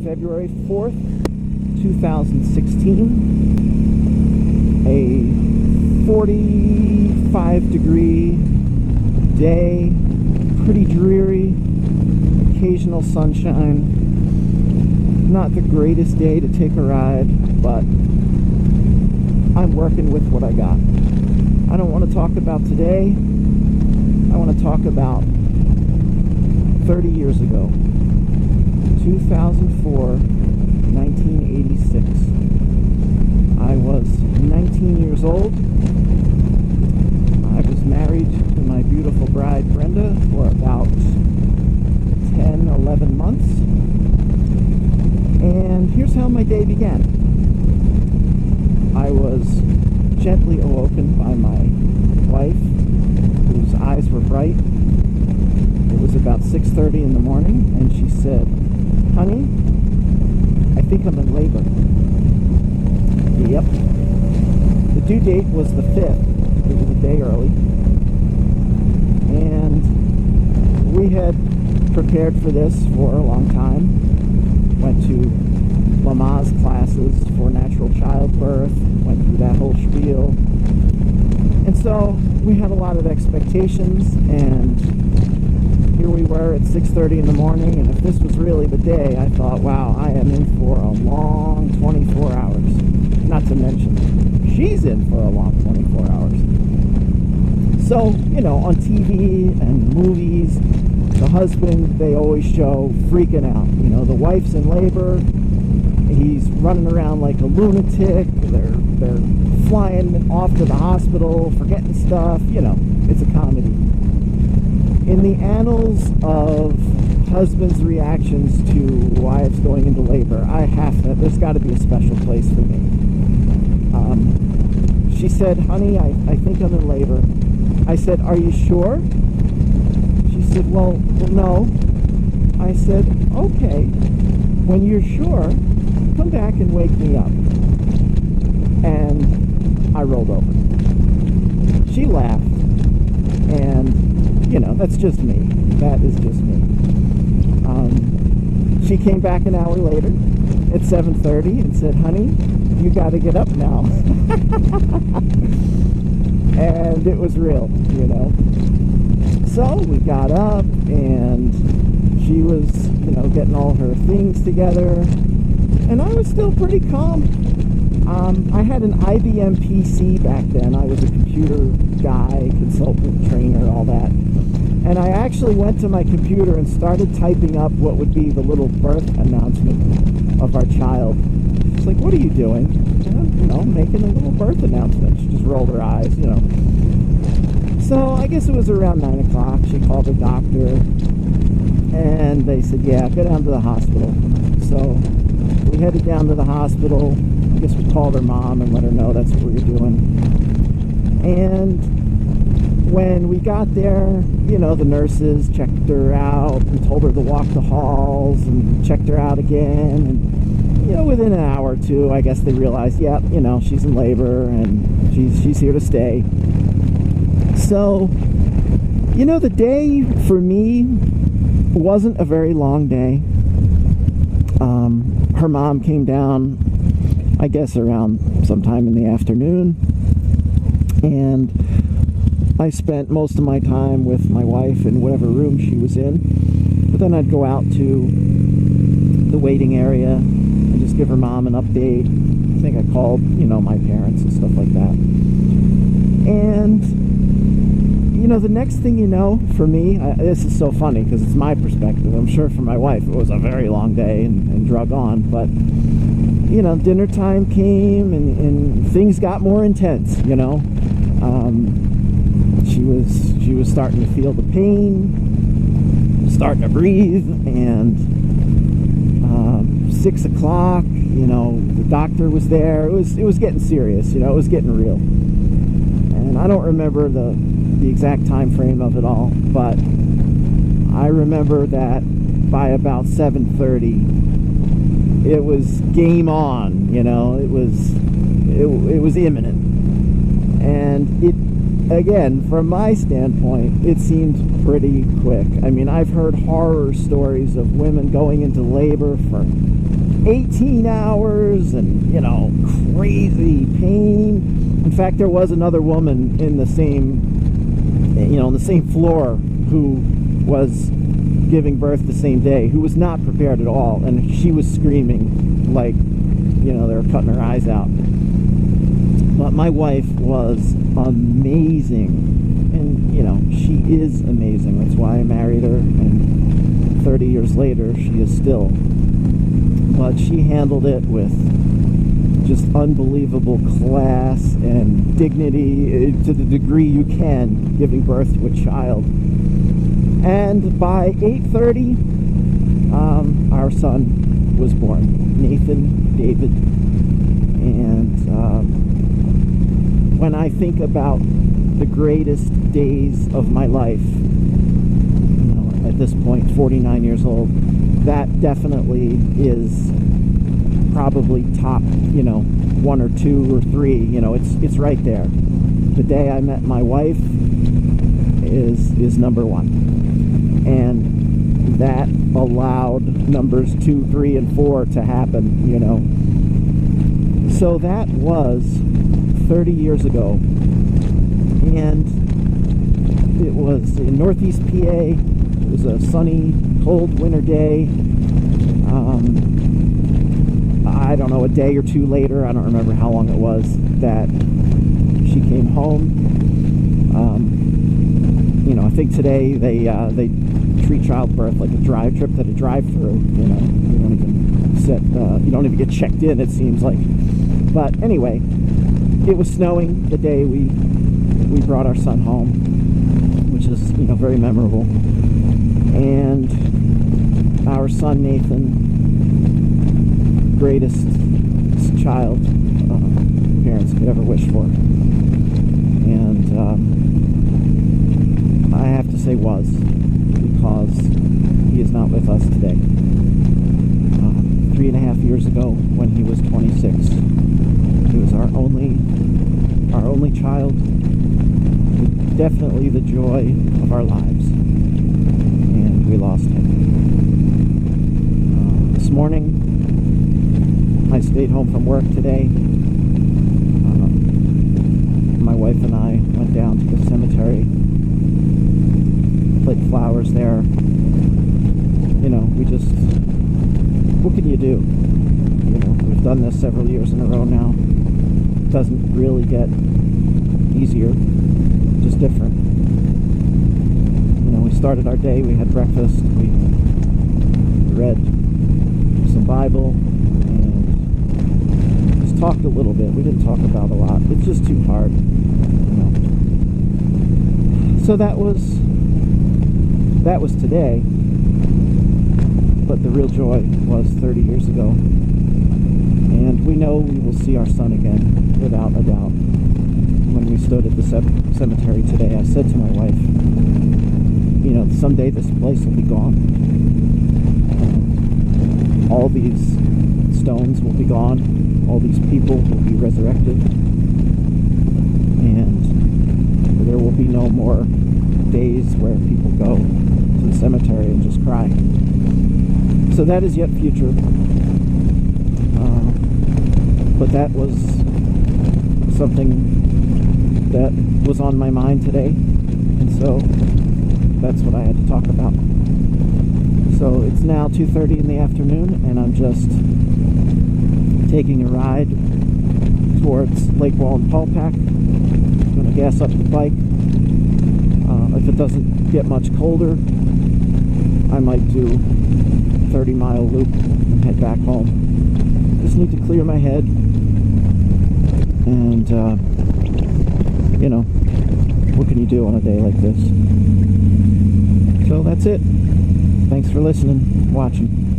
February 4th, 2016. A 45-degree day, pretty dreary, occasional sunshine. Not the greatest day to take a ride, but I'm working with what I got. I don't want to talk about today. I want to talk about 30 years ago, 2004, 1986. I was 19 years old. I was married to my beautiful bride, Brenda, for about 10, 11 months. And here's how my day began. I was gently awoken by my wife, whose eyes were bright. It was about 6:30 in the morning, and she said, "Honey, I think I'm in labor." Yep. The due date was the 5th. It was a day early. And we had prepared for this for a long time. Went to Lamaze classes for natural childbirth. Went through that whole spiel. And so we had a lot of expectations, and here we were at 6:30 in the morning, and if this was really the day, I thought, wow, I am in for a long 24 hours. Not to mention, she's in for a long 24 hours. So, on TV and movies, the husband, they always show freaking out. The wife's in labor, he's running around like a lunatic, they're flying off to the hospital, forgetting stuff, it's a comedy. In the annals of husbands' reactions to wives going into labor, there's got to be a special place for me. She said, "Honey, I think I'm in labor." I said, "Are you sure?" She said, well, no. I said, "Okay, when you're sure, come back and wake me up." And I rolled over. She laughed, and that's just me. That is just me. She came back an hour later at 7:30 and said, "Honey, you got to get up now." And it was real, So we got up, and she was, getting all her things together, and I was still pretty calm. I had an IBM PC back then. I was a computer guy, consultant, trainer, all that. And I actually went to my computer and started typing up what would be the little birth announcement of our child. She's like, "What are you doing?" Making a little birth announcement. She just rolled her eyes, So I guess it was around 9 o'clock. She called the doctor, and they said, "Yeah, go down to the hospital." So we headed down to the hospital. I guess we called her mom and let her know that's what we were doing. And when we got there, the nurses checked her out and told her to walk the halls and checked her out again. And, within an hour or two, I guess they realized, yeah, she's in labor and she's here to stay. So, the day for me wasn't a very long day. Her mom came down, I guess around sometime in the afternoon, and I spent most of my time with my wife in whatever room she was in. But then I'd go out to the waiting area and just give her mom an update. I think I called, my parents and stuff like that. And, the next thing for me, this is so funny because it's my perspective. I'm sure for my wife it was a very long day and drug on. But, dinner time came and things got more intense, She was starting to feel the pain, starting to breathe, and 6 o'clock, the doctor was there. It was getting serious, it was getting real. And I don't remember the exact time frame of it all, but I remember that by about 7:30, it was game on, it was imminent. And it, again, from my standpoint, it seemed pretty quick. I mean, I've heard horror stories of women going into labor for 18 hours and, you know, crazy pain. In fact, there was another woman in the same, you know, on the same floor who was giving birth the same day, who was not prepared at all, and she was screaming like, you know, they were cutting her eyes out. But my wife was amazing, and, you know, she is amazing. That's why I married her, and 30 years later, she is still. But she handled it with just unbelievable class and dignity to the degree you can, giving birth to a child. And by 8:30, our son was born, Nathan David. And when I think about the greatest days of my life, you know, at this point, 49 years old, that definitely is probably top, you know, 1 or 2 or 3. You know, it's right there. The day I met my wife is number 1, and that allowed numbers 2, 3, and 4 to happen. You know, so that was 30 years ago, and it was in Northeast PA. It was a sunny, cold winter day. I don't know, a day or 2 later, I don't remember how long it was, that she came home. You know, I think today they treat childbirth like a drive trip at a drive-through. You know, you don't even get checked in, it seems like. But anyway, it was snowing the day we brought our son home, which is, you know, very memorable. And our son Nathan, greatest child parents could ever wish for, and I have to say was, because he is not with us today. 3.5 years ago, when he was 26, he was our only child, definitely the joy of our lives, and we lost him. This morning, I stayed home from work today. My wife and I went down to the cemetery, put flowers there. You know, what can you do? You know, we've done this several years in a row now. It doesn't really get easier, just different. You know, we started our day, we had breakfast, we read some Bible, talked a little bit. We didn't talk about a lot. It's just too hard, you know. So that was today, but the real joy was 30 years ago, and we know we will see our son again, without a doubt. When we stood at the cemetery today, I said to my wife, you know, someday this place will be gone. All these stones will be gone. All these people will be resurrected, and there will be no more days where people go to the cemetery and just cry. So that is yet future, but that was something that was on my mind today, and so that's what I had to talk about. So it's now 2:30 in the afternoon, and I'm just taking a ride towards Lake Wallenpaupack. I'm going to gas up the bike. If it doesn't get much colder, I might do a 30-mile loop and head back home. Just need to clear my head, and you know, what can you do on a day like this? So that's it. Thanks for listening, watching.